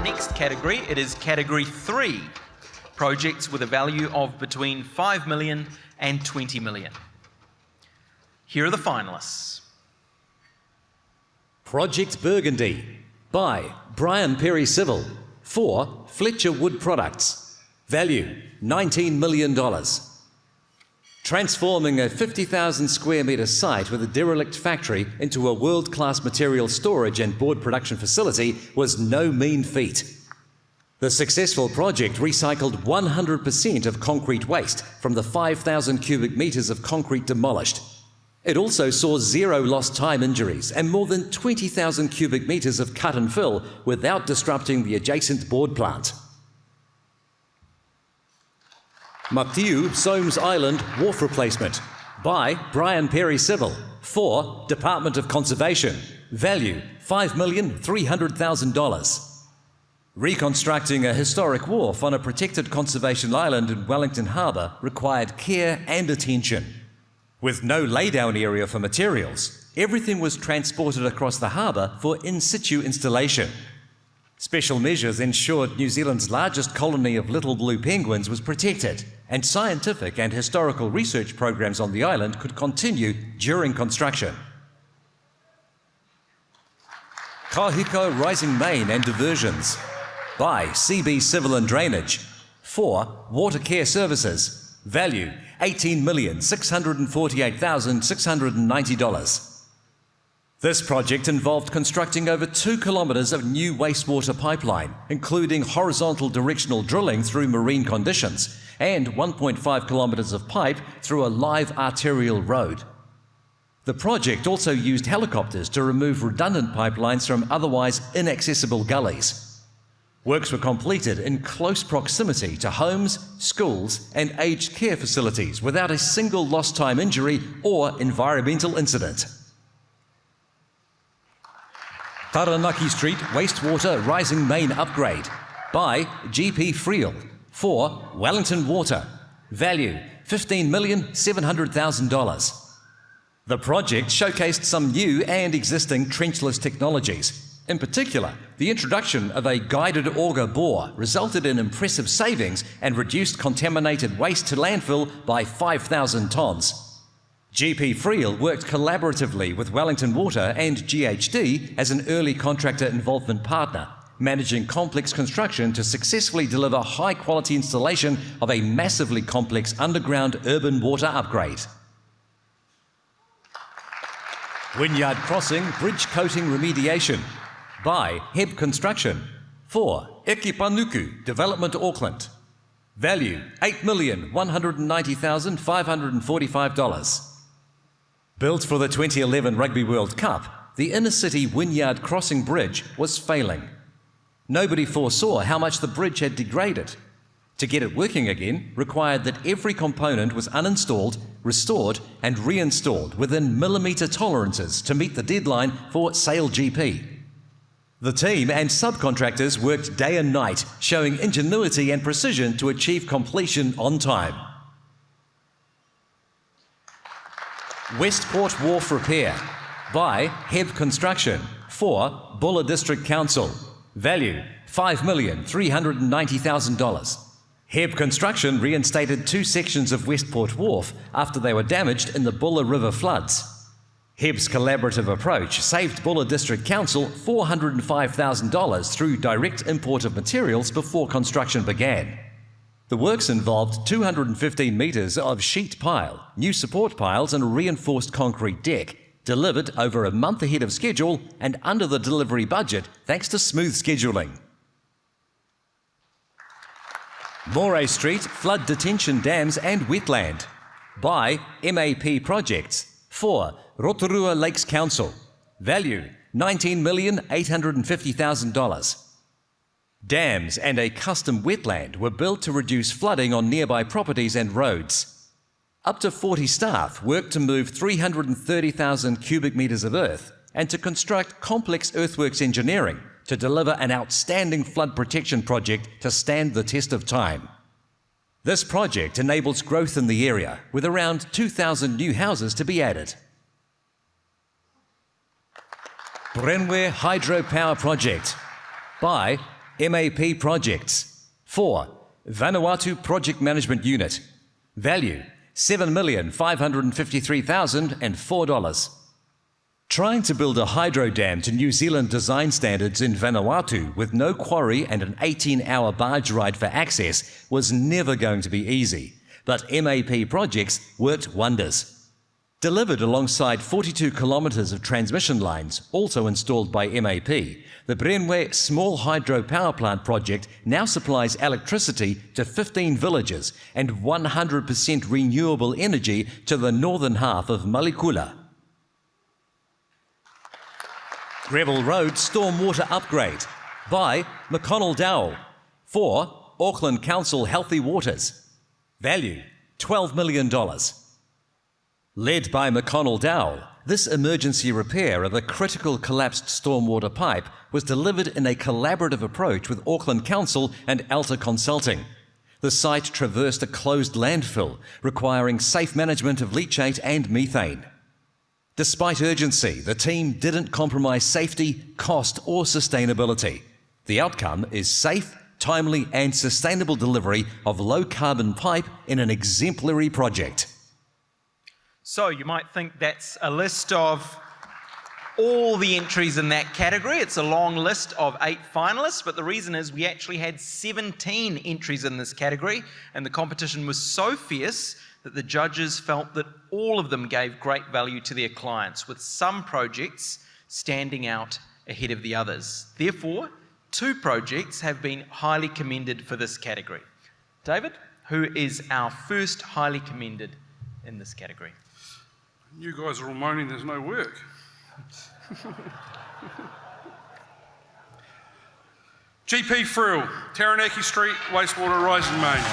next category, it is Category 3, projects with a value of between 5 million and 20 million. Here are the finalists. Project Burgundy by Brian Perry Civil for Fletcher Wood Products. Value $19 million. Transforming a 50,000 square metre site with a derelict factory into a world-class material storage and board production facility was no mean feat. The successful project recycled 100% of concrete waste from the 5,000 cubic metres of concrete demolished. It also saw 0 lost time injuries and more than 20,000 cubic metres of cut and fill without disrupting the adjacent board plant. Matiu Soames Island Wharf Replacement by Brian Perry Civil for Department of Conservation. Value $5,300,000. Reconstructing a historic wharf on a protected conservation island in Wellington Harbour required care and attention. With no laydown area for materials, everything was transported across the harbour for in situ installation. Special measures ensured New Zealand's largest colony of little blue penguins was protected, and scientific and historical research programs on the island could continue during construction. Kahika Rising Mains and Diversions by CB Civil and Drainage for Water Care Services. Value $18,648,690. This project involved constructing over 2 kilometres of new wastewater pipeline, including horizontal directional drilling through marine conditions, and 1.5 kilometres of pipe through a live arterial road. The project also used helicopters to remove redundant pipelines from otherwise inaccessible gullies. Works were completed in close proximity to homes, schools, and aged care facilities without a single lost time injury or environmental incident. Taranaki Street Wastewater Rising Main Upgrade by GP Friel for Wellington Water. Value $15,700,000. The project showcased some new and existing trenchless technologies. In particular, the introduction of a guided auger bore resulted in impressive savings and reduced contaminated waste to landfill by 5,000 tonnes. GP Friel worked collaboratively with Wellington Water and GHD as an early contractor involvement partner, managing complex construction to successfully deliver high-quality installation of a massively complex underground urban water upgrade. Wynyard Crossing Bridge Coating Remediation by HEB Construction for Ekipanuku Development Auckland. Value $8,190,545. Built for the 2011 Rugby World Cup, the inner-city Wynyard Crossing Bridge was failing. Nobody foresaw how much the bridge had degraded. To get it working again required that every component was uninstalled, restored and reinstalled within millimetre tolerances to meet the deadline for Sale GP. The team and subcontractors worked day and night, showing ingenuity and precision to achieve completion on time. Westport Wharf Repair by HEB Construction for Buller District Council. Value $5,390,000. HEB Construction reinstated 2 sections of Westport Wharf after they were damaged in the Buller River floods. HEB's collaborative approach saved Buller District Council $405,000 through direct import of materials before construction began. The works involved 215 metres of sheet pile, new support piles and a reinforced concrete deck, delivered over a month ahead of schedule and under the delivery budget thanks to smooth scheduling. Morey Street Flood Detention Dams and Wetland by MAP Projects for Rotorua Lakes Council. Value $19,850,000. Dams and a custom wetland were built to reduce flooding on nearby properties and roads. Up to 40 staff worked to move 330,000 cubic metres of earth and to construct complex earthworks engineering to deliver an outstanding flood protection project to stand the test of time. This project enables growth in the area, with around 2,000 new houses to be added. Brenwe Hydro Power Project by MAP Projects. 4. Vanuatu Project Management Unit. Value $7,553,004. Trying to build a hydro dam to New Zealand design standards in Vanuatu with no quarry and an 18-hour barge ride for access was never going to be easy, but MAP Projects worked wonders. Delivered alongside 42 kilometres of transmission lines, also installed by MAP, the Brenwe Small Hydro Power Plant project now supplies electricity to 15 villages and 100% renewable energy to the northern half of Malikula. Greville Road Stormwater Upgrade by McConnell Dowell for Auckland Council Healthy Waters. Value $12 million. Led by McConnell Dowell, this emergency repair of a critical collapsed stormwater pipe was delivered in a collaborative approach with Auckland Council and Alta Consulting. The site traversed a closed landfill, requiring safe management of leachate and methane. Despite urgency, the team didn't compromise safety, cost, or sustainability. The outcome is safe, timely, and sustainable delivery of low-carbon pipe in an exemplary project. So you might think that's a list of all the entries in that category. It's a long list of 8 finalists, but the reason is we actually had 17 entries in this category, and the competition was so fierce that the judges felt that all of them gave great value to their clients, with some projects standing out ahead of the others. Therefore, 2 projects have been highly commended for this category. David, who is our first highly commended in this category? You guys are all moaning there's no work. GP Friel, Taranaki Street Wastewater Rising Mains.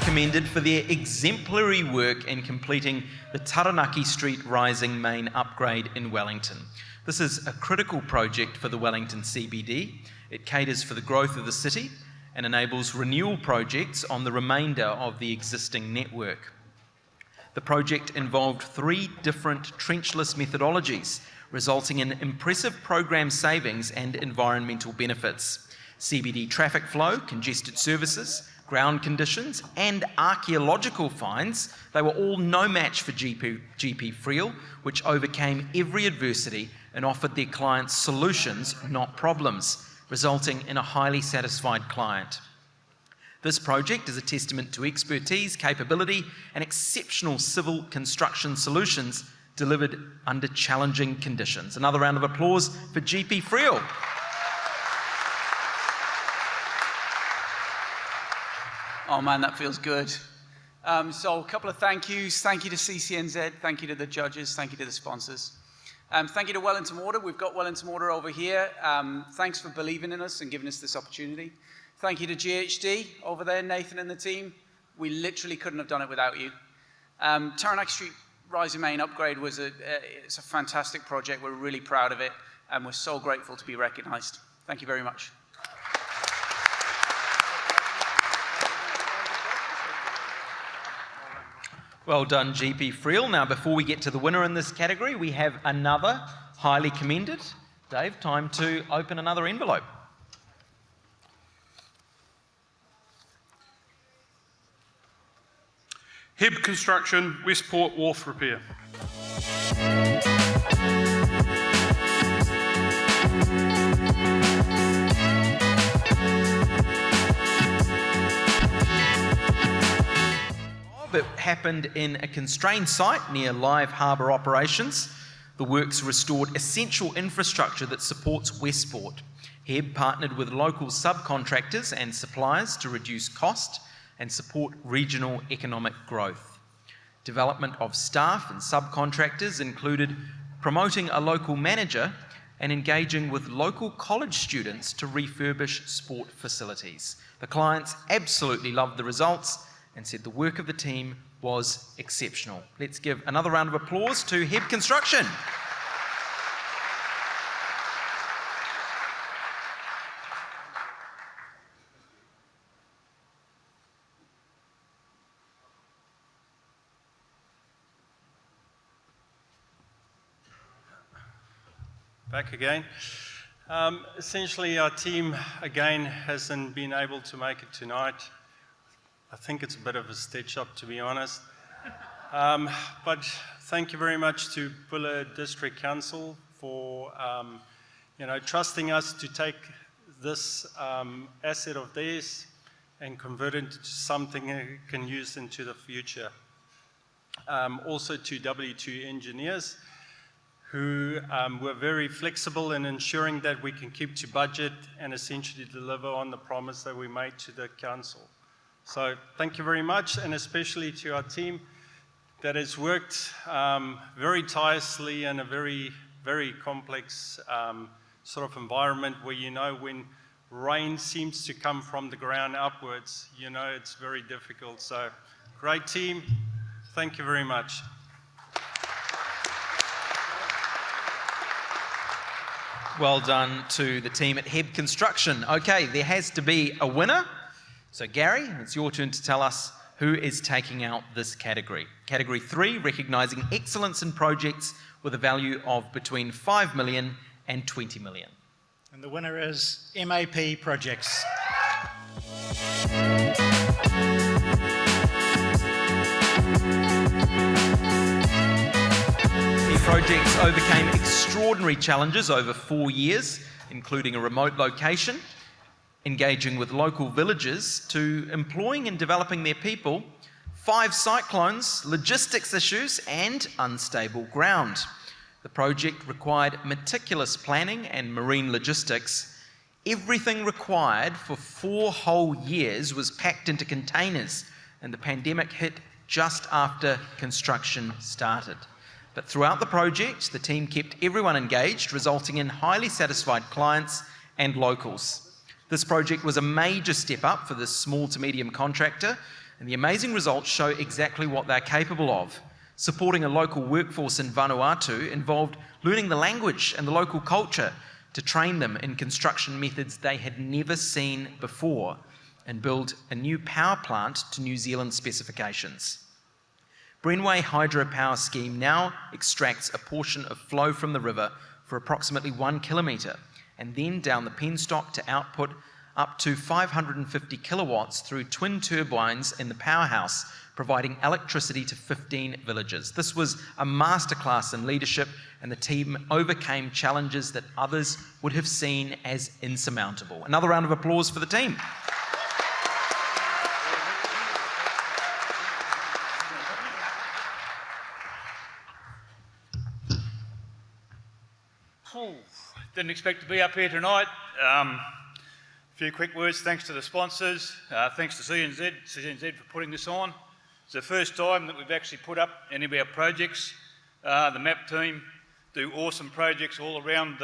Commended for their exemplary work in completing the Taranaki Street Rising Main upgrade in Wellington. This is a critical project for the Wellington CBD. It caters for the growth of the city and enables renewal projects on the remainder of the existing network. The project involved 3 different trenchless methodologies, resulting in impressive program savings and environmental benefits. CBD traffic flow, congested services, ground conditions, and archaeological finds, they were all no match for GP Friel, which overcame every adversity and offered their clients solutions, not problems, resulting in a highly satisfied client. This project is a testament to expertise, capability, and exceptional civil construction solutions delivered under challenging conditions. Another round of applause for GP Friel. Oh man, that feels good. So a couple of thank yous. Thank you to CCNZ, thank you to the judges, thank you to the sponsors. Thank you to Wellington Water. We've got Wellington Water over here. Thanks for believing in us and giving us this opportunity. Thank you to GHD over there, Nathan and the team. We literally couldn't have done it without you. Taranaki Street Rising Main upgrade was it's a fantastic project. We're really proud of it, and we're so grateful to be recognised. Thank you very much. Well done, GP Friel. Now, before we get to the winner in this category, we have another highly commended. Dave, time to open another envelope. HEB Construction, Westport Wharf Repair. It happened in a constrained site near live harbour operations. The works restored essential infrastructure that supports Westport. HEB partnered with local subcontractors and suppliers to reduce cost and support regional economic growth. Development of staff and subcontractors included promoting a local manager and engaging with local college students to refurbish sport facilities. The clients absolutely loved the results and said the work of the team was exceptional. Let's give another round of applause to HEB Construction. back again. Essentially, our team, again, hasn't been able to make it tonight. I think it's a bit of a stitch up, to be honest. But thank you very much to Buller District Council for trusting us to take this asset of theirs and convert it into something they can use into the future. Also to W2 engineers, who were very flexible in ensuring that we can keep to budget and essentially deliver on the promise that we made to the council. So thank you very much, and especially to our team that has worked very tirelessly in a very, very complex sort of environment where when rain seems to come from the ground upwards, it's very difficult. So great team, thank you very much. Well done to the team at HEB Construction. Okay, there has to be a winner. So Gary, it's your turn to tell us who is taking out this category. Category 3, recognising excellence in projects with a value of between 5 million and 20 million. And the winner is MAP Projects. Projects overcame extraordinary challenges over 4 years, including a remote location, engaging with local villagers, to employing and developing their people, 5 cyclones, logistics issues, and unstable ground. The project required meticulous planning and marine logistics. Everything required for 4 whole years was packed into containers, and the pandemic hit just after construction started. But throughout the project, the team kept everyone engaged, resulting in highly satisfied clients and locals. This project was a major step up for this small to medium contractor, and the amazing results show exactly what they're capable of. Supporting a local workforce in Vanuatu involved learning the language and the local culture to train them in construction methods they had never seen before, and build a new power plant to New Zealand specifications. Brenwe Hydro Power scheme now extracts a portion of flow from the river for approximately 1 kilometre, and then down the penstock to output up to 550 kilowatts through twin turbines in the powerhouse, providing electricity to 15 villages. This was a masterclass in leadership, and the team overcame challenges that others would have seen as insurmountable. Another round of applause for the team. Didn't expect to be up here tonight. A few quick words. Thanks to the sponsors. Thanks to CCNZ for putting this on. It's the first time that we've actually put up any of our projects. The MAP team do awesome projects all around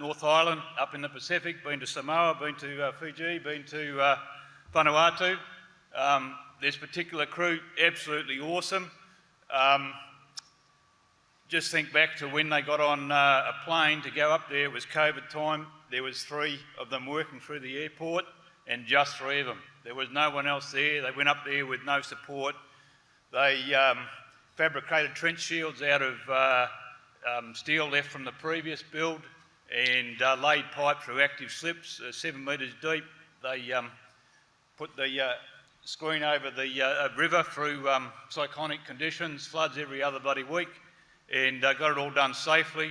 North Island, up in the Pacific. Been to Samoa, been to Fiji, been to Vanuatu. This particular crew, absolutely awesome. Just think back to when they got on a plane to go up there. It was COVID time. There was 3 of them working through the airport, and just 3 of them. There was no one else there. They went up there with no support. They fabricated trench shields out of steel left from the previous build, and laid pipe through active slips 7 metres deep. They put the screen over the river through cyclonic conditions, floods every other bloody week, and got it all done safely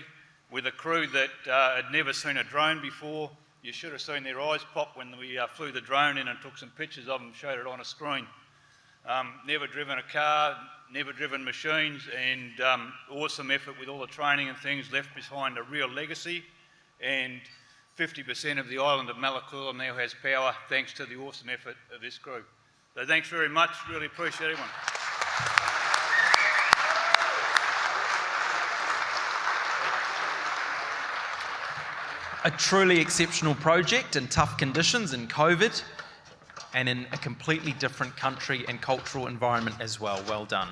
with a crew that had never seen a drone before. You should have seen their eyes pop when we flew the drone in and took some pictures of them, showed it on a screen. Never driven a car, never driven machines, and awesome effort with all the training and things, left behind a real legacy. And 50% of the island of Malakula now has power thanks to the awesome effort of this crew. So thanks very much, really appreciate everyone. A truly exceptional project in tough conditions in COVID, and in a completely different country and cultural environment as well. Well done.